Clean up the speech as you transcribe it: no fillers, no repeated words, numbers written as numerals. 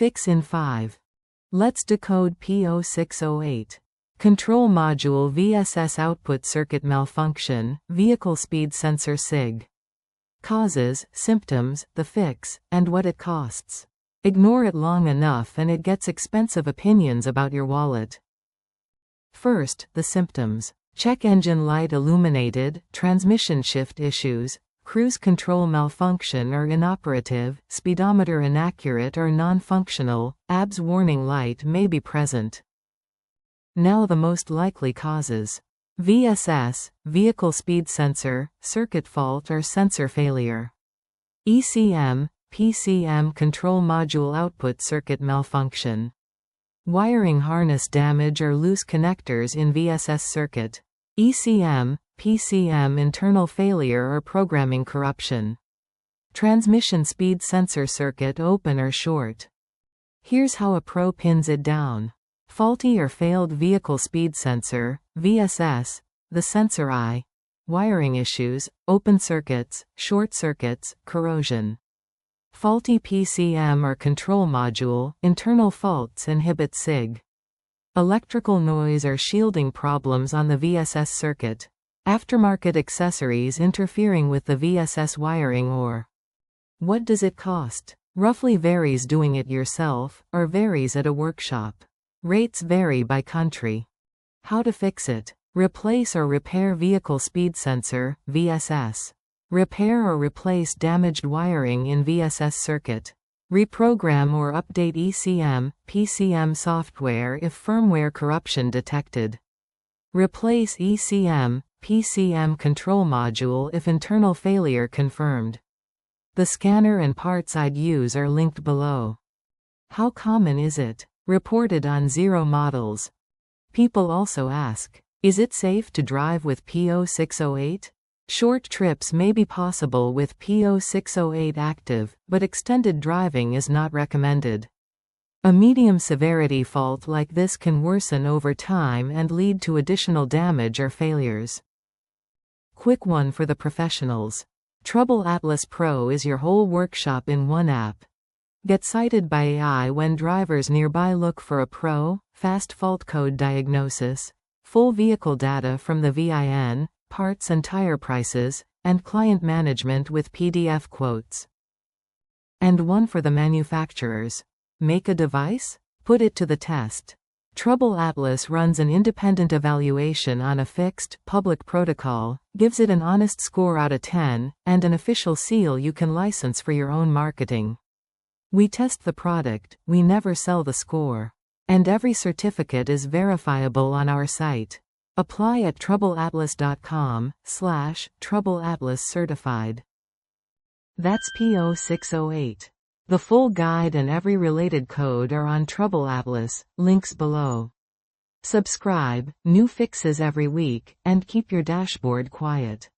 Fix in 5. Let's decode P0608. Control Module VSS Output Circuit Malfunction, Vehicle Speed Sensor SIG. Causes, symptoms, the fix, and what it costs. Ignore it long enough and it gets expensive opinions about your wallet. First, the symptoms. Check engine light illuminated, transmission shift issues, cruise control malfunction or inoperative, speedometer inaccurate or non-functional, ABS warning light may be present. Now the most likely causes. VSS, Vehicle Speed Sensor, circuit fault or sensor failure. ECM, PCM Control Module Output Circuit malfunction. Wiring harness damage or loose connectors in VSS circuit. ECM, PCM internal failure or programming corruption. Transmission speed sensor circuit open or short. Here's how a pro pins it down. Faulty or failed vehicle speed sensor, VSS, the sensor eye. Wiring issues, open circuits, short circuits, corrosion. Faulty PCM or control module, internal faults inhibit SIG. Electrical noise or shielding problems on the VSS circuit. Aftermarket accessories interfering with the VSS wiring or. What does it cost? Roughly varies doing it yourself, or varies at a workshop. Rates vary by country. How to fix it. Replace or repair vehicle speed sensor, VSS. Repair or replace damaged wiring in VSS circuit. Reprogram or update ECM, PCM software if firmware corruption detected. Replace ECM, PCM control module if internal failure confirmed. The scanner and parts I'd use are linked below. How common is it? Reported on 0 models. People also ask, is it safe to drive with P0608? Short trips may be possible with P0608 active, but extended driving is not recommended. A medium-severity fault like this can worsen over time and lead to additional damage or failures. Quick one for the professionals. TroubleAtlas Pro is your whole workshop in one app. Get cited by AI when drivers nearby look for a pro, fast fault code diagnosis, full vehicle data from the VIN, parts and tire prices, and client management with PDF quotes. And one for the manufacturers. Make a device? Put it to the test. TroubleAtlas runs an independent evaluation on a fixed, public protocol, gives it an honest score out of 10, and an official seal you can license for your own marketing. We test the product, we never sell the score. And every certificate is verifiable on our site. Apply at TroubleAtlas.com/TroubleAtlas certified. That's P0608. The full guide and every related code are on TroubleAtlas, links below. Subscribe, new fixes every week, and keep your dashboard quiet.